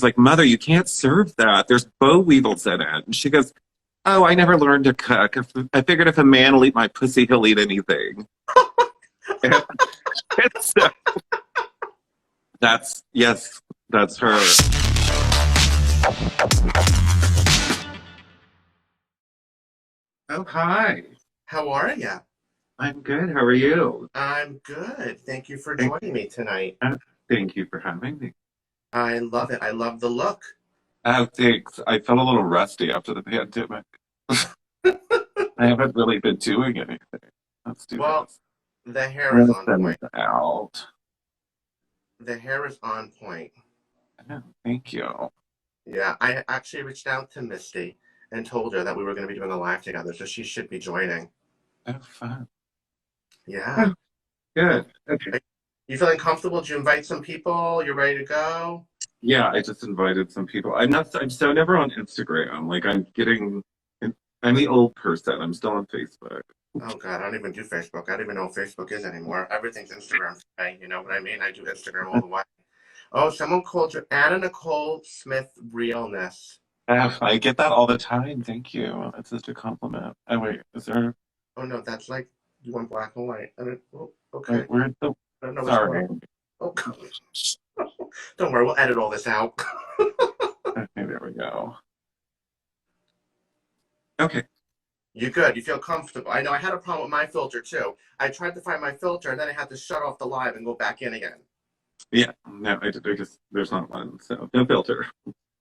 like, Mother, you can't serve that. There's boll weevils in it. And she goes, oh, I never learned to cook. I figured if a man will eat my pussy, he'll eat anything. And so yes, that's her. Oh, hi. How are ya? I'm good. How are you? I'm good. Thank you for Thank, joining me tonight. thank you for having me. I love it. I love the look. Oh, thanks. I felt a little rusty after the pandemic. I haven't really been doing anything. Let's do Well, this. the hair I'm is gonna on send point. this out. The hair is on point. Oh, thank you. Yeah, I actually reached out to Misty and told her that we were going to be doing a live together, so she should be joining. Oh, fun. Yeah. Oh, So, good. Okay. you feeling comfortable? Did you invite some people? You ready to go? Yeah, I just invited some people. I'm so never on Instagram. Like I'm the old person. I'm still on Facebook. Oh God, I don't even do Facebook. I don't even know what Facebook is anymore. Everything's Instagram today. You know what I mean? I do Instagram all the way. Oh, someone called you Anna Nicole Smith Realness. I get that all the time. Thank you. That's just a compliment. Oh, wait, is there, Oh no, that's like you want black and white. Oh, okay. wait, where's the, I don't know what's going on. sorry. Oh, don't worry, we'll edit all this out. Okay, there we go. Okay. You good? You feel comfortable? I know I had a problem with my filter too. I tried to find my filter and then I had to shut off the live and go back in again. Yeah, no, I guess there's not one, so no filter.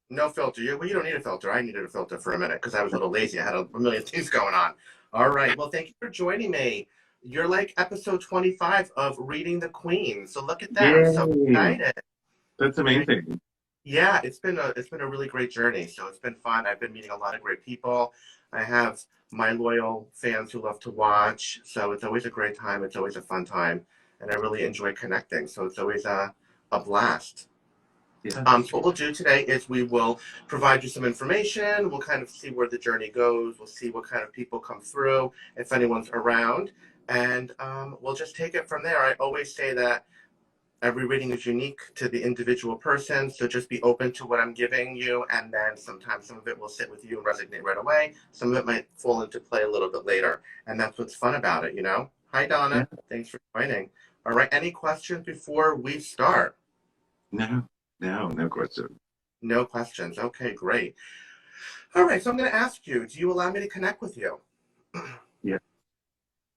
No filter. You don't need a filter. I needed a filter for a minute because I was a little lazy. I had a million things going on. All right. Well, thank you for joining me. You're like episode 25 of Reading the Queen. So look at that. I'm so Yay. excited. That's amazing. Yeah, it's been a really great journey. So it's been fun. I've been meeting a lot of great people. I have my loyal fans who love to watch. So it's always a great time. It's always a fun time, and I really enjoy connecting. So it's always a blast. Yeah. So what we'll do today is we will provide you some information. We'll kind of see where the journey goes. We'll see what kind of people come through, if anyone's around, and we'll just take it from there. I always say that every reading is unique to the individual person, so just be open to what I'm giving you, and then sometimes some of it will sit with you and resonate right away. Some of it might fall into play a little bit later, and that's what's fun about it, you know? Hi, Yeah. Donna. Thanks for joining. All right, any questions before we start? No, no question. No questions. Okay, great. All right, so I'm going to ask you, do you allow me to connect with you? Yeah.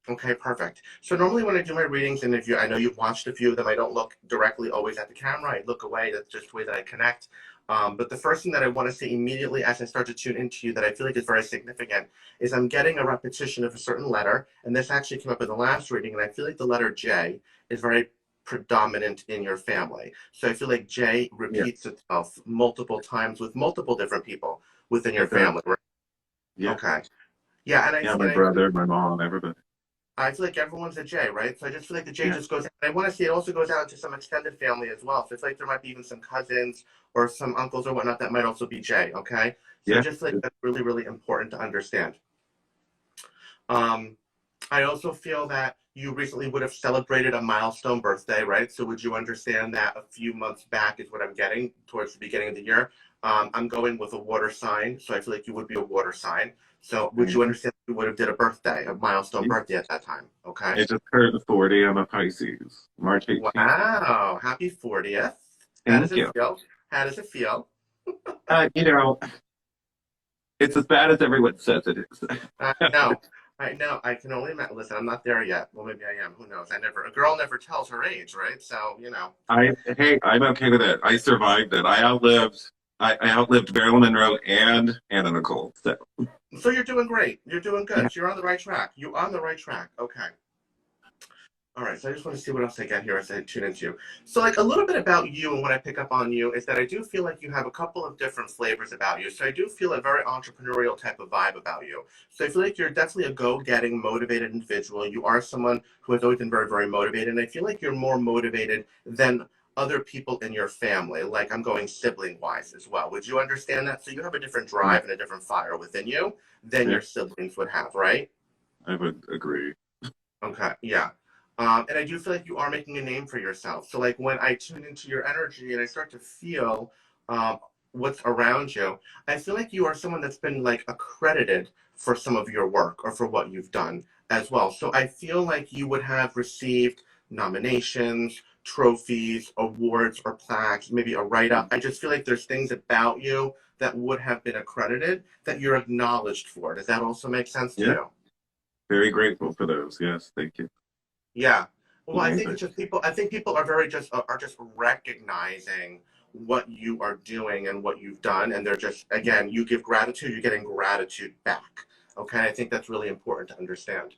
Okay, perfect. So normally when I do my readings, and if you, I know you've watched a few of them, I don't look directly always at the camera. I look away. That's just the way that I connect. But the first thing that I want to say immediately as I start to tune into you that I feel like is very significant is I'm getting a repetition of a certain letter. And this actually came up in the last reading. And I feel like the letter J is very predominant in your family. So I feel like J Yeah. repeats itself multiple times with multiple different people within your It does. family. Right? Yeah. Okay. Yeah, and Yeah, my brother, my mom, everybody. I feel like everyone's a J, right? So I just feel like the J Yeah. just goes. And I want to see it also goes out to some extended family as well. So it's like there might be even some cousins or some uncles or whatnot that might also be J. Okay, so Yeah. just like that's really really important to understand. Um, I also feel that you recently would have celebrated a milestone birthday, right? So would you understand that a few months back is what I'm getting towards the beginning of the year? I'm going with a water sign, so I feel like you would be a water sign. So would you Amazing. understand that you would have did a birthday, a milestone Yeah. birthday at that time? Okay. I just turned 40. I'm a Pisces. March 18th. Wow. Happy 40th. How does Thank it you. feel? How does it feel? You know, it's as bad as everyone says it is. I know. I know. I can only imagine. Listen, I'm not there yet. Well, maybe I am. Who knows? A girl never tells her age, right? So, you know. Hey, I'm okay with it. I survived it. I outlived Marilyn Monroe and Anna Nicole. So So you're doing great. You're doing yeah, good. So you're on the right track. You're on the right track. Okay. All right, so I just want to see what else I get here as I tune into you. So, like, a little bit about you and what I pick up on you is that I do feel like you have a couple of different flavors about you. So, I do feel a very entrepreneurial type of vibe about you. So, I feel like you're definitely a go-getting, motivated individual. You are someone who has always been very, very motivated. And I feel like you're more motivated than other people in your family. Like, I'm going sibling-wise as well. Would you understand that? So, you have a different yeah, drive and a different fire within you than yeah, your siblings would have, right? I would agree. Okay, yeah. And I do feel like you are making a name for yourself. So, like, when I tune into your energy and I start to feel what's around you, I feel like you are someone that's been like accredited for some of your work or for what you've done as well. So I feel like you would have received nominations, trophies, awards, or plaques, maybe a write-up. I just feel like there's things about you that would have been accredited that you're acknowledged for. Does that also make sense to Yeah. you? Very grateful for those. Yes. Thank you. Yeah. Well, I think Amazing. it's just people. I think people are just recognizing what you are doing and what you've done, and they're just again, you give gratitude, you're getting gratitude back. Okay, I think that's really important to understand.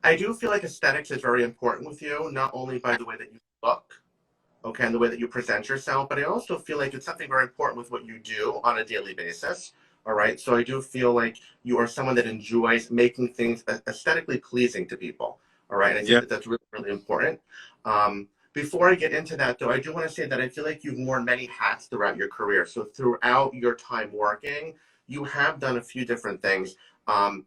I do feel like aesthetics is very important with you, not only by the way that you look, okay, and the way that you present yourself, but I also feel like it's something very important with what you do on a daily basis. All right. So I do feel like you are someone that enjoys making things aesthetically pleasing to people. All right. I think Yeah. that that's really, really important. Before I get into that, though, I do want to say that I feel like you've worn many hats throughout your career. So throughout your time working, you have done a few different things. Um,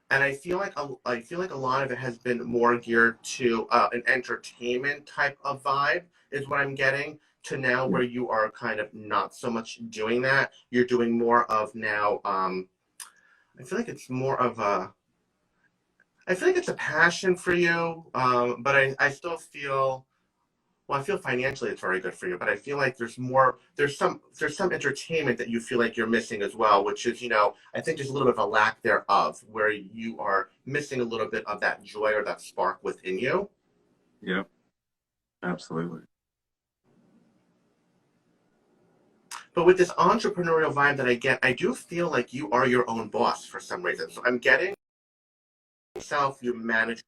and I feel like a lot of it has been more geared to an entertainment type of vibe is what I'm getting to now Yeah. where you are kind of not so much doing that. You're doing more of now. I feel like it's more of a. I feel like it's a passion for you, but I still feel well, I feel financially it's very good for you, but I feel like there's more, there's some entertainment that you feel like you're missing as well, which is, I think there's a little bit of a lack thereof where you are missing a little bit of that joy or that spark within you. Yeah. Absolutely. But with this entrepreneurial vibe that I get, I do feel like you are your own boss for some reason. So I'm getting yourself, you manage.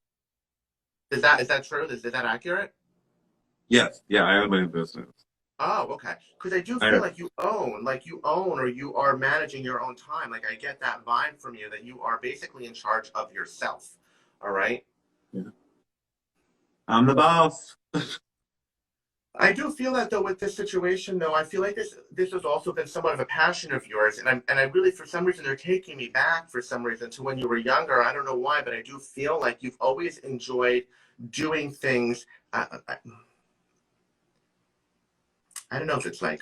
Is that true? Is that accurate? Yes. Yeah. I have my own business. Oh, okay. Because I do I feel have. like you own or you are managing your own time. Like I get that vibe from you that you are basically in charge of yourself. All right. Yeah. I'm the boss. I do feel that though with this situation though, I feel like this has also been somewhat of a passion of yours, and I really for some reason they're taking me back for some reason to when you were younger. I don't know why, but I do feel like you've always enjoyed doing things. I don't know if it's like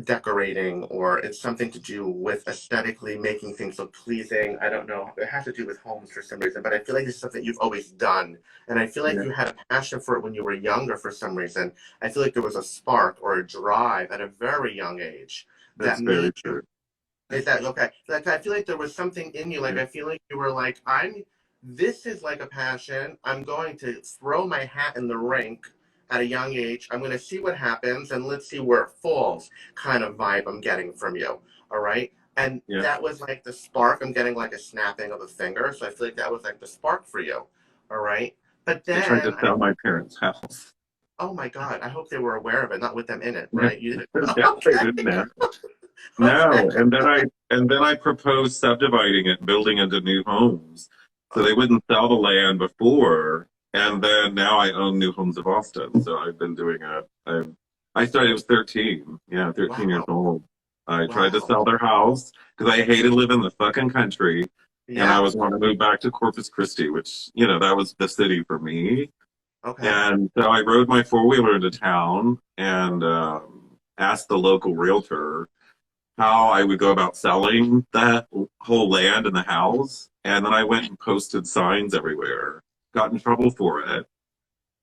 decorating or it's something to do with aesthetically making things look pleasing. I don't know. It has to do with homes for some reason, but I feel like this is something you've always done. And I feel like Yeah. you had a passion for it when you were younger for some reason. I feel like there was a spark or a drive at a very young age that That's very made true. you. Is that okay? Like I feel like there was something in you. Like Yeah. I feel like you were like, this is like a passion. I'm going to throw my hat in the rink at a young age. I'm going to see what happens and let's see where it falls kind of vibe I'm getting from you. All right. And Yeah. that was like the spark. I'm getting like a snapping of a finger. So I feel like that was like the spark for you. All right. But I tried then to sell my parents' house. oh my God, I hope they were aware of it, not with them in it, Yeah. right? You didn't, Yeah, they okay. didn't know. Okay. No, and then I proposed subdividing it, building into new homes, so they Oh, wouldn't sell the land before. And then now I own New Homes of Austin, so I've been doing it. I started. I was 13. Yeah, 13 years wow. old. I tried to Wow. sell their house because I hated living in the fucking country, and I Yeah. was wanting to move back to Corpus Christi, which that was the city for me. Okay. And so I rode my four-wheeler into town and asked the local realtor how I would go about selling that whole land and the house. And then I went and posted signs everywhere, got in trouble for it.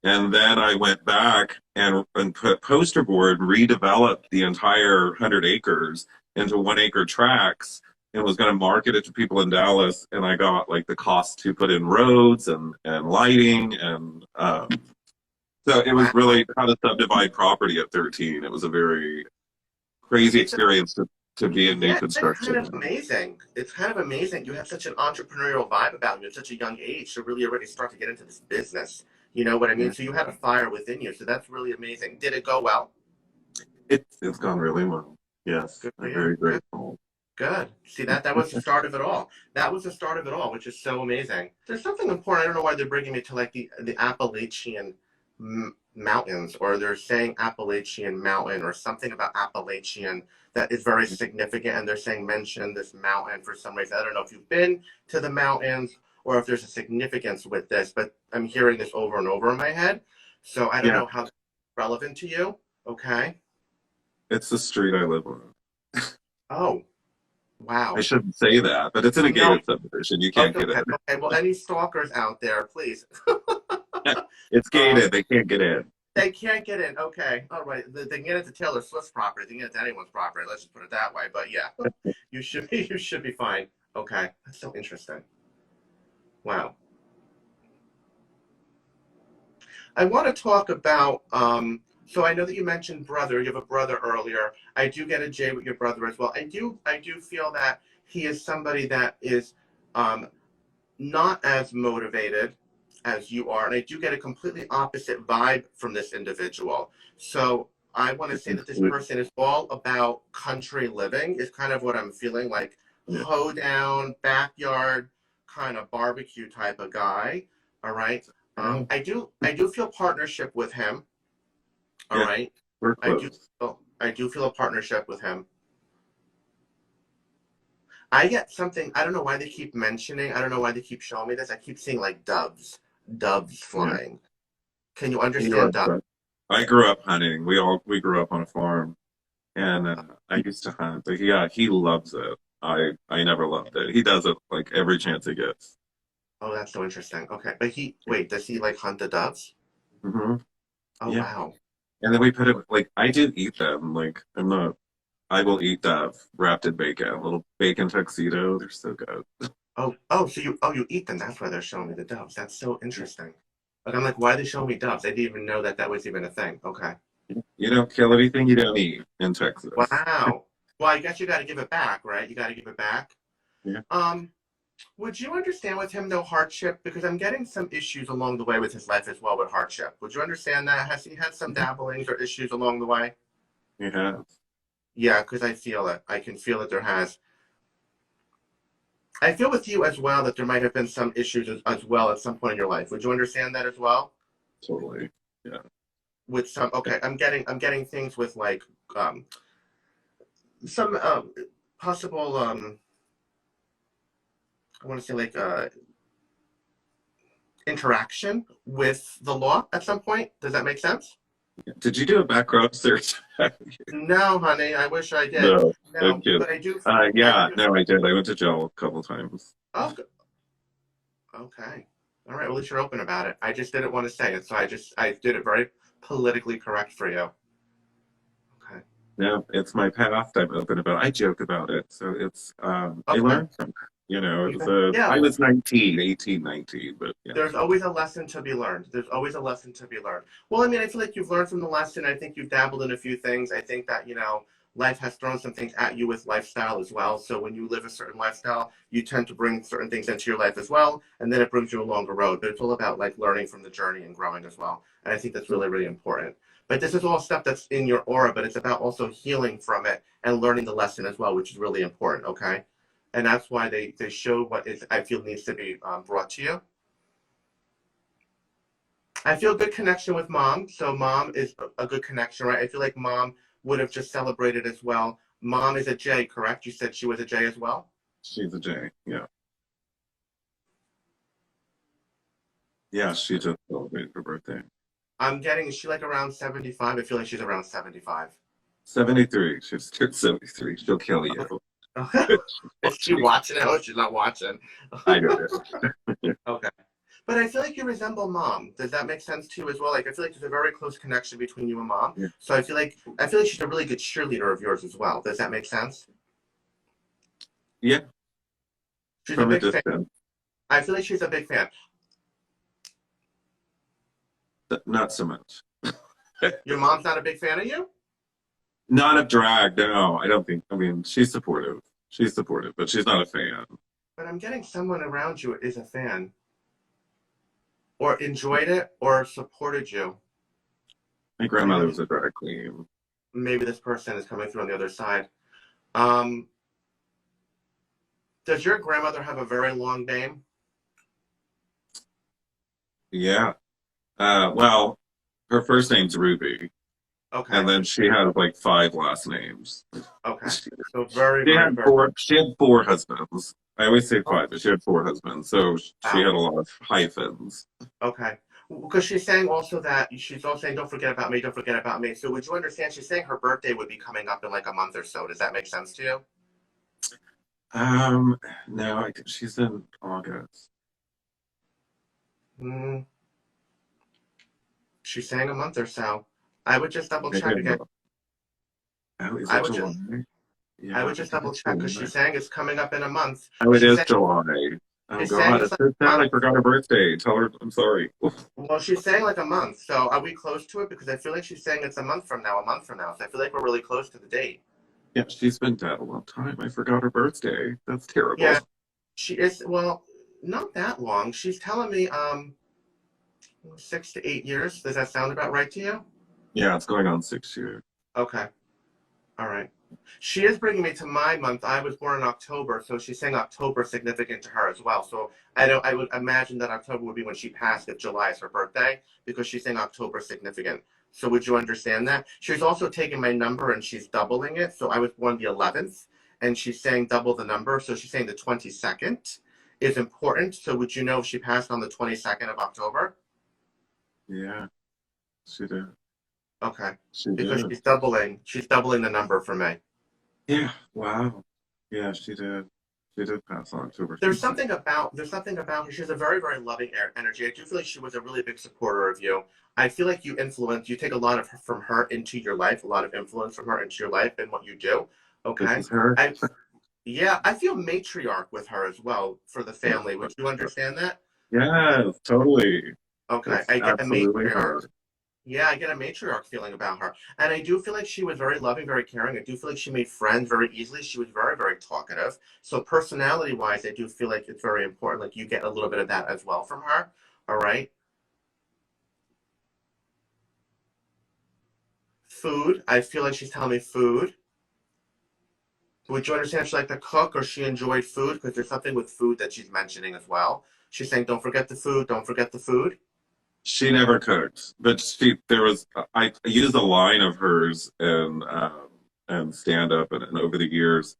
And then I went back and put poster board, redeveloped the entire 100 acres into 1 acre tracts and was going to market it to people in Dallas. And I got like the cost to put in roads and lighting. And so it was Wow. really how to subdivide property at 13. It was a very crazy It's experience to be in new yeah, it's kind of construction. amazing. It's kind of amazing. You have such an entrepreneurial vibe about you at such a young age to really already start to get into this business. You know what I mean? Yeah. So you had a fire within you. So that's really amazing. Did it go well? It's gone really well. Yes, Good for I'm you. very Good. grateful. Good. See that was the start of it all. That was the start of it all, which is so amazing. There's something important. I don't know why they're bringing me to like the Appalachian mountains, or they're saying Appalachian Mountain, or something about Appalachian that is very significant. And they're saying mention this mountain for some reason. I don't know if you've been to the mountains or if there's a significance with this, but I'm hearing this over and over in my head. So I don't Yeah, know how that's relevant to you. Okay. it's the street I live on. Oh, I wow. shouldn't say that, but it's in a No. gated subdivision. You can't Okay. get Okay. in. Okay. Well, any stalkers out there, please. It's Um, gated. They can't get in. they can't get in. Okay. All right. They can get into Taylor Swift's property. They can get into anyone's property. Let's just put it that way. But yeah, you should be. You should be fine. Okay. That's so interesting. Wow. I want to talk about. So I know that you mentioned brother. You have a brother earlier. I do get a J with your brother as well. I do. I do feel that he is somebody that is um, not as motivated as you are, and I do get a completely opposite vibe from this individual. So I want to say that this person is all about country living. Is kind of what I'm feeling like. Yeah. Hoedown, backyard, kind of barbecue type of guy. All right. I do feel partnership with him. All Yeah, right. we're I do close. I do feel a partnership with him. I get something. I don't know why they keep mentioning. I don't know why they keep showing me this. I keep seeing like doves Yeah, flying. Can you he understand loves doves? that. I grew up hunting. We grew up on a farm, and I used to hunt. But yeah, he loves it. I never loved it. He does it like every chance he gets. Oh, that's so interesting. Okay, but wait, does he like hunt the doves? Hmm. Oh Yeah, wow. and then we put it like I do eat them. Like I'm not. I will eat wrapped in bacon. Little bacon tuxedo. They're so good. So you eat them. That's why they're showing me the doves. That's so interesting. Like I'm like, why are they showing me doves? I didn't even know that that was even a thing. Okay. You don't kill anything you don't eat in Texas. Wow. Well, I guess you got to give it back, right? You got to give it back. Yeah. Um, would you understand with him though hardship? Because I'm getting some issues along the way with his life as well with hardship. Would you understand that? Has he had some dabblings or issues along the way? Yeah. Yeah, because I feel it. I can feel that there has. I feel with you as well that there might have been some issues as well at some point in your life. Would you understand that as well? Totally. Yeah. With some, okay, I'm getting things with like um, some possible I want to say like interaction with the law at some point. Does that make sense? Did you do a background search? No, honey. I wish I did. No, I'm No, kidding. but I do. I Yeah, do. no, I did. I went to jail a couple times. Oh, okay. All right. Well, at least you're open about it. I just didn't want to say it, so I did it very politically correct for you. Okay. No, it's my past. I'm open about. I joke about it, so it's. I Okay. learned from it. You know, it was a. Yeah. I was 19, 18, 19, but yeah. There's always a lesson to be learned. There's always a lesson to be learned. Well, I mean, I feel like you've learned from the lesson. I think you've dabbled in a few things. I think that, life has thrown some things at you with lifestyle as well. So when you live a certain lifestyle, you tend to bring certain things into your life as well. And then it brings you a longer road. But it's all about like learning from the journey and growing as well. And I think that's really, really important. But this is all stuff that's in your aura, but it's about also healing from it and learning the lesson as well, which is really important. Okay. And that's why they show what is, I feel needs to be brought to you. I feel good connection with mom. So mom is a good connection, right? I feel like mom would have just celebrated as well. Mom is a J, correct? You said she was a J as well? She's a J. Yeah. Yeah, she just celebrated her birthday. Is she like around 75? I feel like she's around 75. 73. She's turned 73. She'll kill you. Is she watching it? Oh, she's not watching. I don't know. Okay. But I feel like you resemble mom. Does that make sense to you as well? Like I feel like there's a very close connection between you and mom. Yeah. So I feel like she's a really good cheerleader of yours as well. Does that make sense? Yeah, She's a from a big fan. distance. I feel like she's a big fan. Not so much. Your mom's not a big fan of you? Not of drag, no. I don't think. I mean, she's supportive. She's supportive, but she's not a fan. But I'm getting someone around you is a fan, or enjoyed it, or supported you. My grandmother was a drag queen. Maybe this person is coming through on the other side. Um, does your grandmother have a very long name? Yeah. Well, her first name's Ruby, Okay. and then she has like five last names. Okay. So very, She very, had very. four. She had four husbands. I always say Oh, five, but she had four husbands, so she wow. had a lot of hyphens. Okay. Because she's saying also that she's also saying, don't forget about me, don't forget about me. So would you understand? She's saying her birthday would be coming up in like a month or so. Does that make sense to you? Um, no, she's in August. Hmm. She's saying a month or so. I would just double Maybe check I'm again. wrong. Oh, is I it would July? just, I Yeah, would I just think double it's check because July. she's saying it's coming up in a month. Oh, it is July. Oh She's saying God, it's it's like so a sad. I month. forgot her birthday. Tell her I'm sorry. Oof. Well, she's saying like a month. So are we close to it? Because I feel like she's saying it's a month from now, a month from now. So I feel like we're really close to the date. Yeah, she's been dead a long time. I forgot her birthday. That's Yeah, terrible. she is. Well, not that long. She's telling me 6 to 8 years. Does that sound about right to you? Yeah, it's going on 6 years. Okay. All right. She is bringing me to my month. I was born in October, so she's saying October is significant to her as well. So I don't. I would imagine that October would be when she passed if July is her birthday, because she's saying October is significant. So would you understand that? She's also taking my number and she's doubling it. So I was born the 11th, and she's saying double the number. So she's saying the 22nd is important. So would you know if she passed on the 22nd of October? Yeah, she did. Okay. She Because did. she's doubling the number for me. Yeah. Wow. Yeah, she did. She did pass on October 22nd. There's something about her. She has a very, very loving energy. I do feel like she was a really big supporter of you. I feel like you take a lot of from her into your life, a lot of influence from her into your life and what you do. This Okay. is her. I Yeah, I feel matriarch with her as well for the family. Would you understand that? Yes, totally. Okay. That's I get a absolutely matriarch. her. Yeah, I get a matriarch feeling about her. And I do feel like she was very loving, very caring. I do feel like she made friends very easily. She was very, very talkative. So personality wise, I do feel like it's very important. Like you get a little bit of that as well from her. All right. Food. I feel like she's telling me food. Would you understand if she liked to cook or she enjoyed food? Because there's something with food that she's mentioning as well. She's saying, don't forget the food, don't forget the food. She never cooked, but there was I used a line of hers and stand up and over the years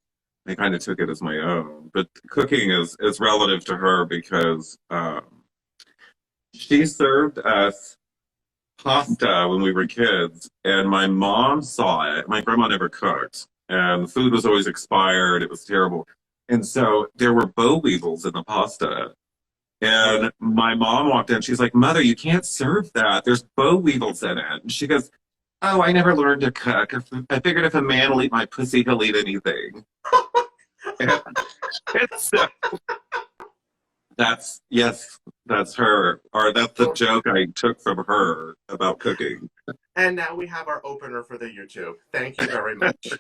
I kind of took it as my own. But cooking is relative to her because she served us pasta when we were kids, and my mom saw it. My grandma never cooked, and the food was always expired. It was terrible. And so there were boll weevils in the pasta. Oh, And my mom walked in. She's like, Mother, you can't serve that. There's boll weevils in it. And she goes, Oh, I never learned to cook. I figured if a man will eat my pussy, he'll eat anything. And, and so yes, that's her. Or that's the oh. joke I took from her about cooking. And now we have our opener for the YouTube. Thank you very much.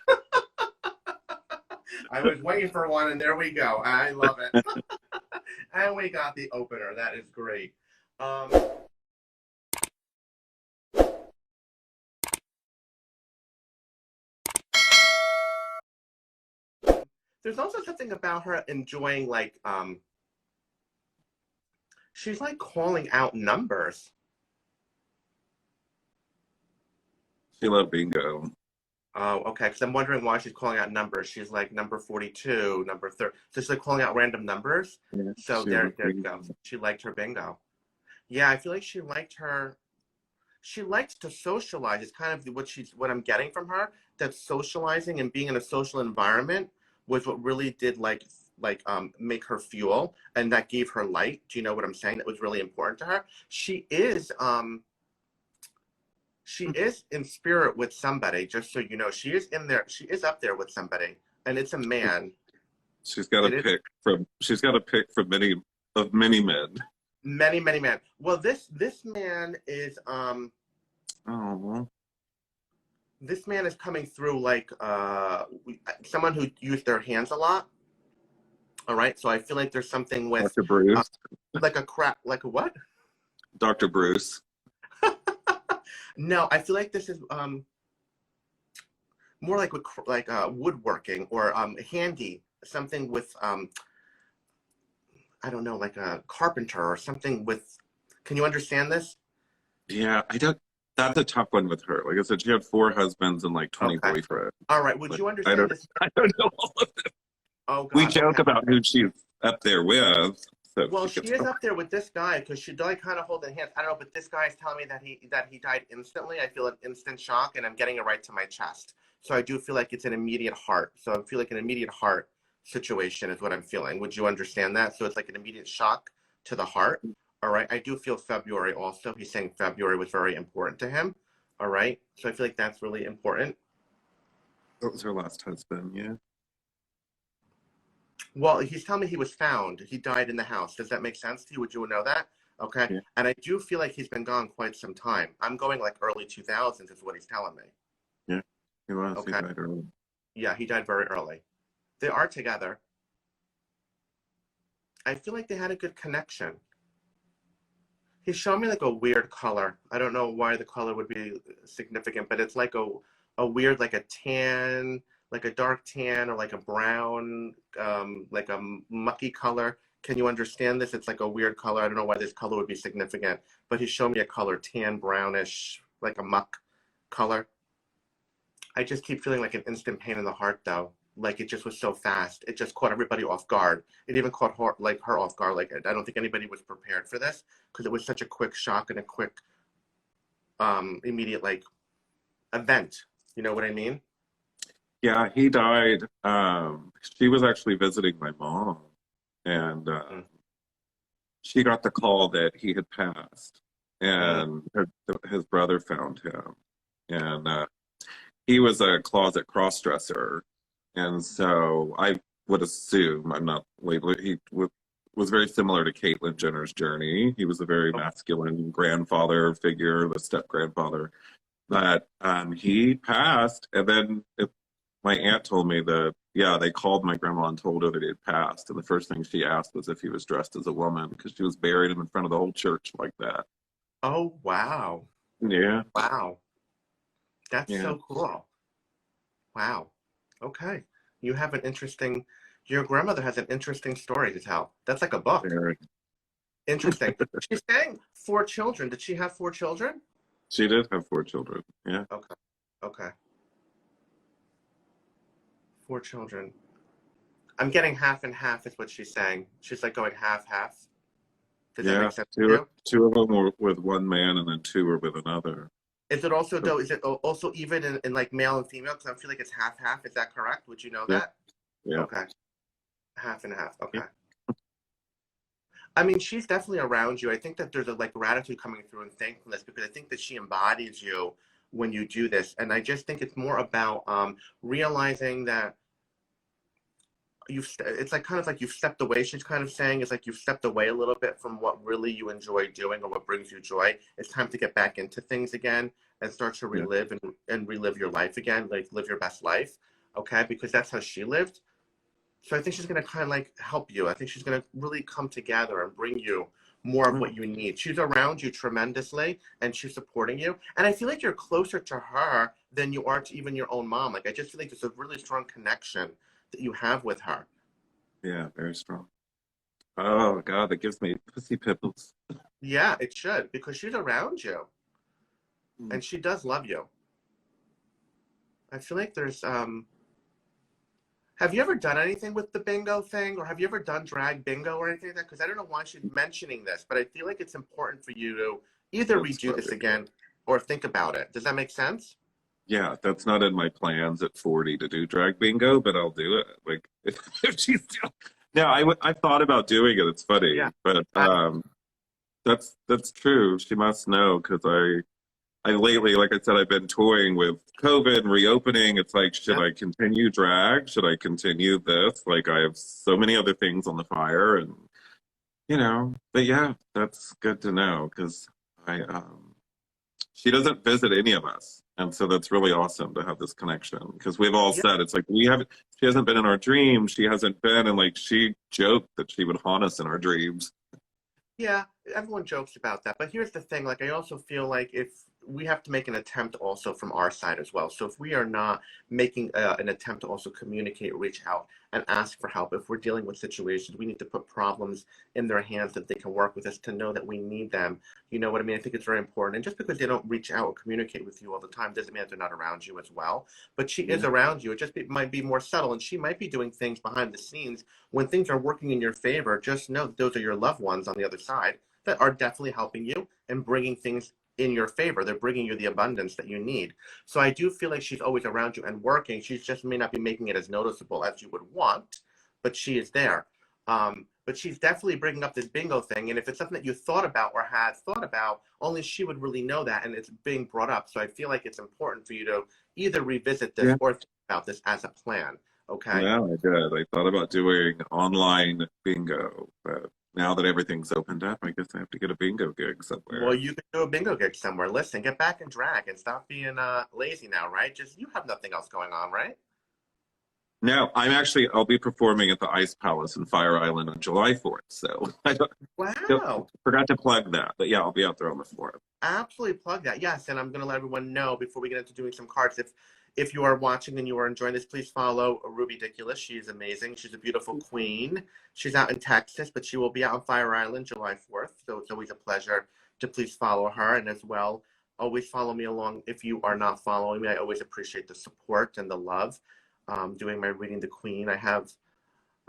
I was waiting for one, and there we go. I love it. And we got the opener. That is great. Um, there's also something about her enjoying, like, she's like calling out numbers. She loved bingo. Oh, okay. Because I'm wondering why she's calling out numbers. She's like number 42, number 30. So she's like calling out random numbers. Yeah, So she there, loved there you bingo. go. She liked her bingo. Yeah, I feel like she likes to socialize. It's kind of what I'm getting from her. That socializing and being in a social environment was what really did make her fuel, and that gave her light. Do you know what I'm saying? That was really important to her. She is in spirit with somebody, just so you know. She is in there. She is up there with somebody, and it's a man. It is She's got a pick from many men. many, many men. Well, this man is Oh, this man is coming through like someone who used their hands a lot. All right, so I feel like there's something with Dr. uh, Bruce. like a crap, like a what? Dr. Bruce. No, I feel like this is more like woodworking or handy, something with I don't know, like a carpenter or something with. Can you understand this? Yeah, I don't. That's a tough one with her. Like I said, she had four husbands and like 20 Okay. boyfriends. All right. Would Like, you understand this? I don't know all of them. Oh We God. joke Okay. about who she's up there with. So Well, she she gets is up there with this guy because she like kind of holding hands. I don't know, but this guy is telling me that he died instantly. I feel an instant shock, and I'm getting it right to my chest. So I do feel like it's an immediate heart. So I feel like an immediate heart situation is what I'm feeling. Would you understand that? So it's like an immediate shock to the heart. All right. I do feel February also. He's saying February was very important to him. All right. So I feel like that's really important. That was her last husband, yeah. Well, he's telling me he was found. He died in the house. Does that make sense to you? Would you know that? Okay. Yeah, And I do feel like he's been gone quite some time. I'm going like early 2000s is what he's telling me. yeah. He was. He Okay. died early. Yeah, he died very early. They are together. I feel like they had a good connection. He's showing me like a weird color. I don't know why the color would be significant, but it's like a weird, like a tan, like a dark tan or like a brown, like a mucky color. Can you understand this? It's like a weird color. I don't know why this color would be significant, but he's showing me a color, tan, brownish, like a muck color. I just keep feeling like an instant pain in the heart, though. Like it just was so fast. It just caught everybody off guard. It even caught her, like her off guard. Like I don't think anybody was prepared for this because it was such a quick shock and a quick, immediate like event. You know what I mean? Yeah, he died. She was actually visiting my mom, and Mm, she got the call that he had passed, mm, and his brother found him, and he was a closet cross-dresser, and so I would assume, I'm not labeling, was very similar to Caitlyn Jenner's journey. He was a very oh, masculine grandfather figure, the step-grandfather, but he passed, and then my aunt told me that, yeah, they called my grandma and told her that he had passed, and the first thing she asked was if he was dressed as a woman because she was buried him in front of the whole church like that. oh, wow, Yeah, wow, that's yeah. so cool. Wow. Okay, you have an interesting. Your grandmother has an interesting story to tell. That's like a book. Very. Interesting. She's saying 4 children. Did she have 4 children? She did have 4 children. Yeah. Okay. Okay. 4 children. I'm getting half and half is what she's saying. She's like going half half. Does that Yeah, make sense to two you? two of them were with one man, and then two were with another. Is it also So, though? Is it also even in like male and female? Because I feel like it's half half. Is that correct? Would you know yeah, that? yeah, Okay, half and half. yeah, Okay. I mean, she's definitely around you. I think that there's a like gratitude coming through and thankfulness because I think that she embodies you when you do this, and I just think it's more about realizing that it's like kind of like you've stepped away. She's kind of saying it's like you've stepped away a little bit from what really you enjoy doing or what brings you joy. It's time to get back into things again and start to yeah. relive and relive your life again, like live your best life. Okay, because that's how she lived. So I think she's gonna kind of like help you. I think she's gonna really come together and bring you more of Oh, what you need. She's around you tremendously and she's supporting you. And I feel like you're closer to her than you are to even your own mom. Like I just feel like there's a really strong connection that you have with her. yeah, very strong. Oh God, that gives me pussy pimples. Yeah, it should because she's around you Mm. and she does love you. I feel like there's have you ever done anything with the bingo thing or have you ever done drag bingo or anything like that? Because I don't know why she's mentioning this, but I feel like it's important for you to either That's redo this funny. again or think about it. Does that make sense? Yeah, that's not in my plans at 40 to do drag bingo, but I'll do it. Like if she's still, no, I thought about doing it. It's Yeah. funny, but I, that's true. She must know because I lately, like I said, I've been toying with COVID and reopening. It's like, should yeah. I continue drag? Should I continue this? Like I have so many other things on the fire, and but yeah, that's good to know because I she doesn't visit any of us. And so that's really awesome to have this connection because we've all Yeah. said it's like we haven't, she hasn't been in our dreams. She hasn't been, and like she joked that she would haunt us in our dreams. Yeah. Everyone jokes about that. But here's the thing, like I also feel like if we have to make an attempt also from our side as well. So if we are not making an attempt to also communicate, reach out, and ask for help, if we're dealing with situations, we need to put problems in their hands that they can work with us to know that we need them. You know what I mean? I think it's very important. And just because they don't reach out or communicate with you all the time doesn't mean that they're not around you as well. But she is Yeah. around you. It just might be more subtle, and she might be doing things behind the scenes. When things are working in your favor, just know that those are your loved ones on the other side that are definitely helping you and bringing things in your favor. They're bringing you the abundance that you need. So I do feel like she's always around you and working. She just may not be making it as noticeable as you would want, but she is there. But she's definitely bringing up this bingo thing. And if it's something that you thought about or had thought about, only she would really know that. And it's being brought up. So I feel like it's important for you to either revisit this Yeah. or think about this as a plan. Okay. Yeah, I did. I thought about doing online bingo, but now that everything's opened up, I guess I have to get a bingo gig Well, somewhere. you can do a bingo gig somewhere. Listen, get back in drag and stop being lazy now, right? Just you have nothing else going on, right? No, I'll be performing at the Ice Palace in Fire Island on July 4th. So Wow. forgot to plug that. But yeah, I'll be out there on the 4th. Absolutely plug that. Yes, and I'm going to let everyone know before we get into doing some cards. If you are watching and you are enjoying this, please follow Rubydickulous. She is amazing. She's a beautiful queen. She's out in Texas, but she will be out on Fire Island July 4th. So it's always a pleasure to please follow her. And as well, always follow me along if you are not following me. I always appreciate the support and the love. Doing my Reading the Queen. I have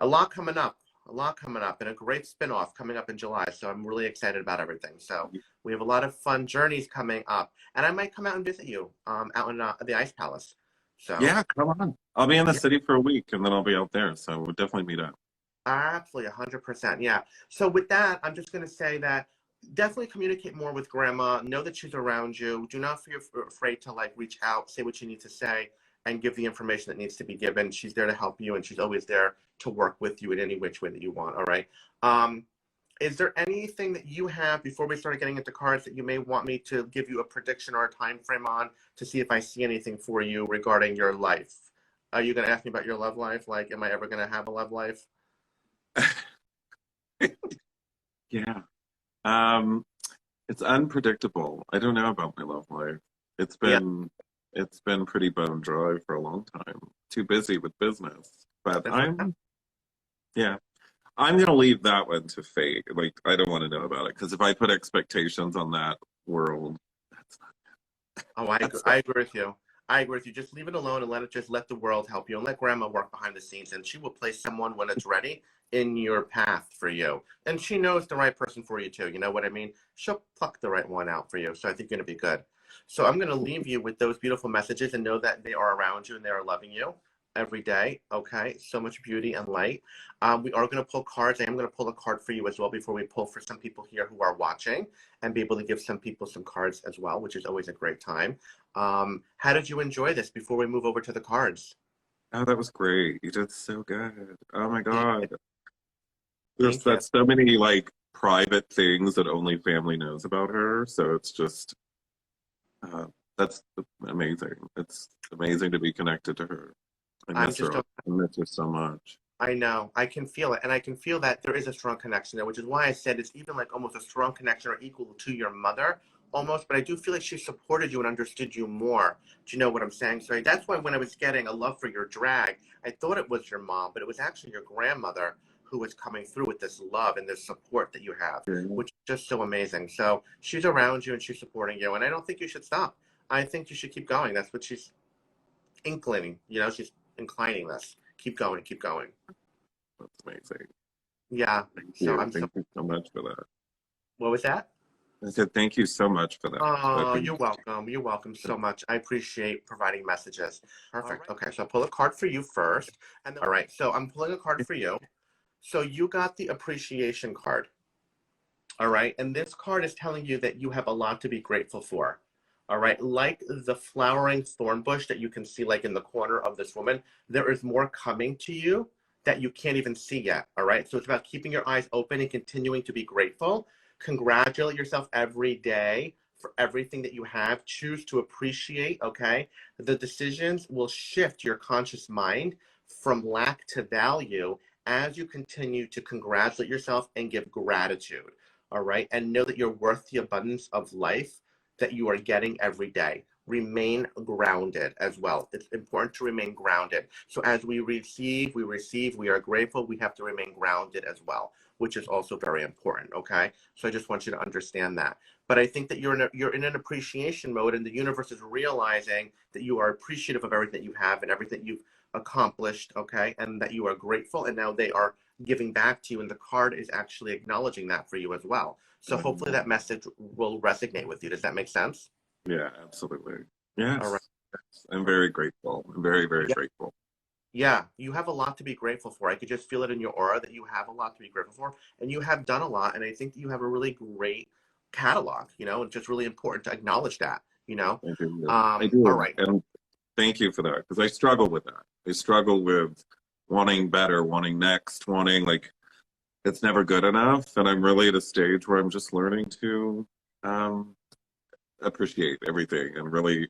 a lot coming up, and a great spinoff coming up in July. So I'm really excited about everything. So we have a lot of fun journeys coming up, and I might come out and visit you out in the Ice Palace. So Yeah, come on. I'll be in the yeah, city for a week and then I'll be out there. So we'll definitely meet up. absolutely 100%. Yeah. So with that, I'm just going to say that definitely communicate more with grandma. Know that she's around you. Do not feel afraid to like reach out, say what you need to say, and give the information that needs to be given. She's there to help you, and she's always there to work with you in any which way that you want. All right. Um, is there anything that you have before we start getting into cards that you may want me to give you a prediction or a time frame on to see if I see anything for you regarding your life? Are you going to ask me about your love life? Like, am I ever going to have a love life? Yeah. Um, it's unpredictable. I don't know about my love life. It's Yeah, been it's been pretty bone dry for a long time. Too busy with business. But that's what happened. yeah, I'm gonna leave that one to fate. Like I don't want to know about it because if I put expectations on that world, that's Oh, that's I not. agree with you. I agree with you. Just leave it alone and let the world help you, and let grandma work behind the scenes, and she will place someone when it's ready in your path for you. And she knows the right person for you too. You know what I mean? She'll pluck the right one out for you. So I think you're gonna be good. So I'm gonna leave you with those beautiful messages and know that they are around you and they are loving you every day. Okay, so much beauty and light. We are going to pull cards. I am going to pull a card for you as well before we pull for some people here who are watching and be able to give some people some cards as well, which is always a great time. How did you enjoy this before we move over to the cards? Oh, that was great. You did so good. Oh my Thank God. you. There's Thank you. that's so many like private things that only family knows about her. So it's just uh, that's amazing. It's amazing to be connected to her. I I'm miss just, her. I miss her so much. I know, I can feel it. And I can feel that there is a strong connection there, which is why I said it's even like almost a strong connection or equal to your mother almost. But I do feel like she supported you and understood you more. Do you know what I'm saying? So that's why when I was getting a love for your drag, I thought it was your mom, but it was actually your grandmother who was coming through with this love and this support that you have, Yeah. which is just so amazing. So she's around you and she's supporting you. And I don't think you should stop. I think you should keep going. That's what she's inclining, she's inclining this. Keep going, keep going. That's amazing. Yeah. Thank So you. I'm so. Thank you so much for that. What was that? I said thank you so much for that. Oh, That you're welcome. You're welcome so much. I appreciate providing messages. Perfect. Okay, so I'll pull a card for you first. And then, all right, so I'm pulling a card for you. So you got the appreciation card. All right. And this card is telling you that you have a lot to be grateful for. All right. Like the flowering thorn bush that you can see, like in the corner of this woman, there is more coming to you that you can't even see yet. All right. So it's about keeping your eyes open and continuing to be grateful. Congratulate yourself every day for everything that you have. Choose to appreciate. Okay. The decisions will shift your conscious mind from lack to value as you continue to congratulate yourself and give gratitude. All right. And know that you're worth the abundance of life that you are getting every day. Remain grounded as well. It's important to remain grounded. So as we receive, we are grateful, we have to remain grounded as well, which is also very important, okay? So I just want you to understand that. But I think that you're in an appreciation mode, and the universe is realizing that you are appreciative of everything that you have and everything you've accomplished, okay? And that you are grateful, and now they are giving back to you, and the card is actually acknowledging that for you as well. So hopefully that message will resonate with you. Does that make sense? Yeah, absolutely. All right. Yes. I'm very grateful. I'm very, very Yeah. grateful. Yeah, you have a lot to be grateful for. I could just feel it in your aura that you have a lot to be grateful for, and you have done a lot. And I think that you have a really great catalog. It's just really important to acknowledge that. I do. I All do. right. And thank you for that, because I struggle with that. I struggle with wanting better, wanting next, wanting like it's never good enough. And I'm really at a stage where I'm just learning to um, appreciate everything and really.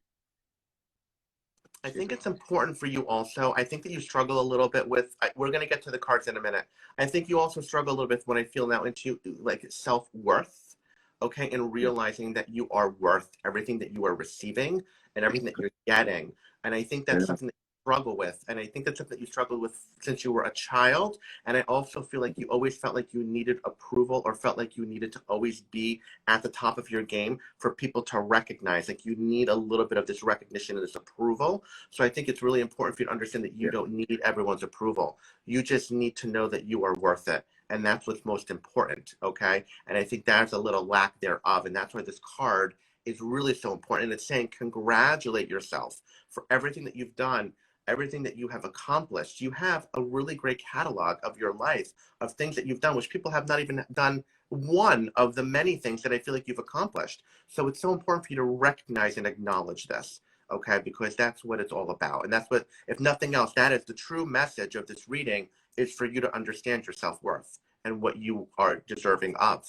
I think it's important for you also. I think that you struggle a little bit with, we're going to get to the cards in a minute. I think you also struggle a little bit when I feel now into like self-worth, okay, and realizing that you are worth everything that you are receiving and everything that you're getting. And I think that's Yeah, something that you struggle with. And I think that's something that you struggled with since you were a child. And I also feel like you always felt like you needed approval, or felt like you needed to always be at the top of your game for people to recognize. Like you need a little bit of this recognition and this approval. So I think it's really important for you to understand that you yeah, don't need everyone's approval. You just need to know that you are worth it. And that's what's most important, okay? And I think there's a little lack thereof. And that's why this card is really so important. And it's saying congratulate yourself for everything that you've done, everything that you have accomplished. You have a really great catalog of your life, of things that you've done, which people have not even done one of the many things that I feel like you've accomplished. So it's so important for you to recognize and acknowledge this, okay? Because that's what it's all about. And that's what, if nothing else, that is the true message of this reading, is for you to understand your self-worth and what you are deserving of.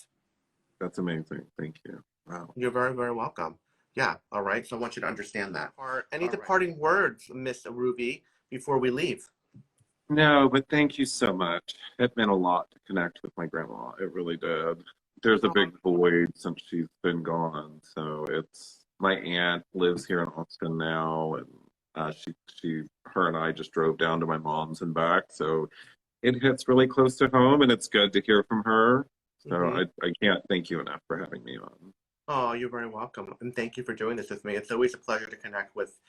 that's amazing. Thank you. Wow. You're very, very welcome. Yeah, all right. So I want you to understand that. Any departing words, Miss Ruby, before we leave? No, but thank you so much. It meant a lot to connect with my grandma. It really did. There's a big void since she's been gone. So it's my aunt lives here in Austin now, and her and I just drove down to my mom's and back. So it hits really close to home, and it's good to hear from her. So I can't thank you enough for having me on. Oh, you're very welcome. And thank you for doing this with me. It's always a pleasure to connect with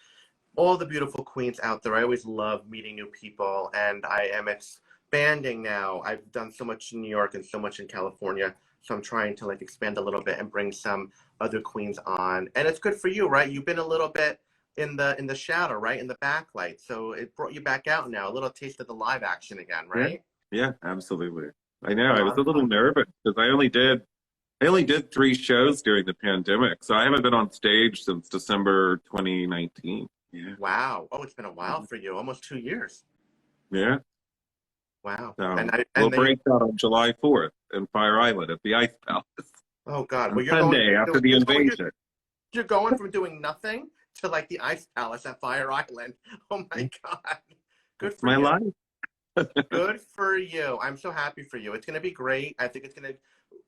all the beautiful queens out there. I always love meeting new people, and I am expanding now. I've done so much in New York and so much in California, so I'm trying to like expand a little bit and bring some other queens on. And it's good for you, right? You've been a little bit in the shadow, right? In the backlight. So it brought you back out now, a little taste of the live action again, Yeah, right? yeah, absolutely. I know. A I was lot a of little fun. nervous because I only did 3 shows during the pandemic, so I haven't been on stage since December 2019. Yeah. Wow. Oh, it's been a while for you, almost 2 years. Yeah. Wow. So we'll And then break out on July 4th in Fire Island at the Ice Palace oh God, on well you're going Sunday after the invasion. you're going from doing nothing to like the Ice Palace at Fire Island. Oh my God. Good That's for my you. life. Good for you. I'm so happy for you. It's going to be great. I think it's going to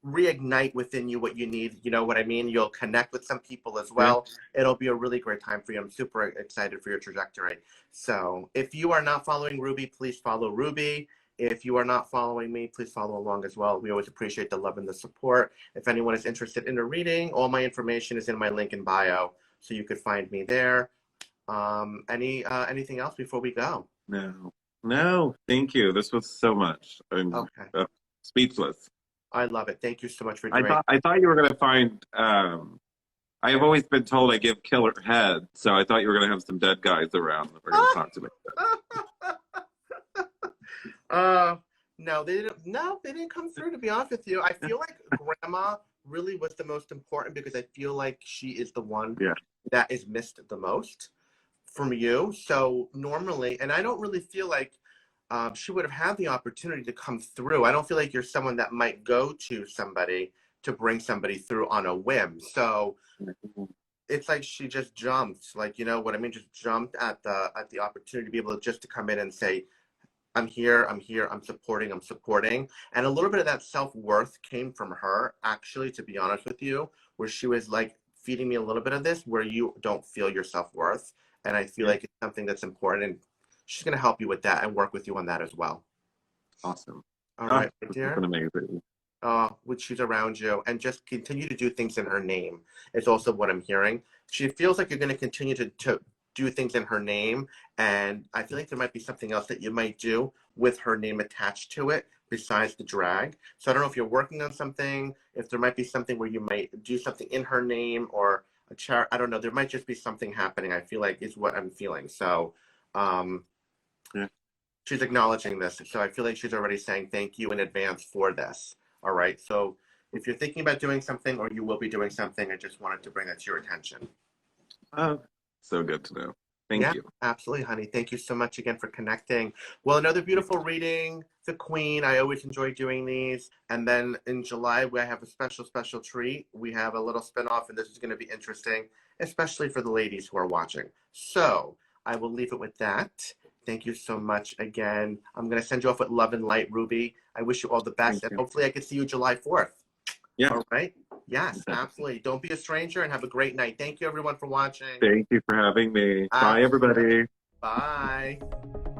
reignite within you what you need. You know what I mean? You'll connect with some people as Yeah. well. It'll be a really great time for you. I'm super excited for your trajectory. So if you are not following Ruby, please follow Ruby. If you are not following me, please follow along as well. We always appreciate the love and the support. If anyone is interested in a reading, all my information is in my link in bio, so you could find me there. Anything else before we go? No, no, thank you. This was so much. I'm Okay. speechless. I love it. Thank you so much for I doing. thought I thought you were gonna find. I have always been told I give killer head, so I thought you were gonna have some dead guys around that were gonna talk to me. uh, no, they didn't. No, they didn't come through. To be honest with you, I feel like Grandma really was the most important, because I feel like she is the one Yeah, that is missed the most from you. So normally, and I don't really feel like she would have had the opportunity to come through. I don't feel like you're someone that might go to somebody to bring somebody through on a whim. So it's like she just jumped, like, you know what I mean? Just jumped at the opportunity to be able to just to come in and say, I'm here, I'm here, I'm supporting, I'm supporting. And a little bit of that self-worth came from her, actually, to be honest with you, where she was like feeding me a little bit of this where you don't feel your self-worth. And I feel like it's something that's important, and she's going to help you with that and work with you on that as well. Awesome. All Oh, right, my this has dear. been amazing. When she's around you, and just continue to do things in her name is also what I'm hearing. She feels like you're going to continue to do things in her name, and I feel like there might be something else that you might do with her name attached to it besides the drag. So I don't know if you're working on something, if there might be something where you might do something in her name or a chart. I don't know. There might just be something happening, I feel like, is what I'm feeling. So Yeah. she's acknowledging this. So I feel like she's already saying thank you in advance for this. All right. So if you're thinking about doing something or you will be doing something, I just wanted to bring that to your attention. Oh, so good to know. Thank Yeah, you. absolutely, honey. Thank you so much again for connecting. Well, another beautiful reading, The Queen. I always enjoy doing these. And then in July, we have a special, special treat. We have a little spinoff, and this is going to be interesting, especially for the ladies who are watching. So I will leave it with that. Thank you so much again. I'm going to send you off with love and light, Ruby. I wish you all the best, Thank and you. hopefully I can see you July 4th. Yeah. All right? Yes, absolutely. Don't be a stranger, and have a great night. Thank you, everyone, for watching. Thank you for having me. Bye, Absolutely. everybody. Bye.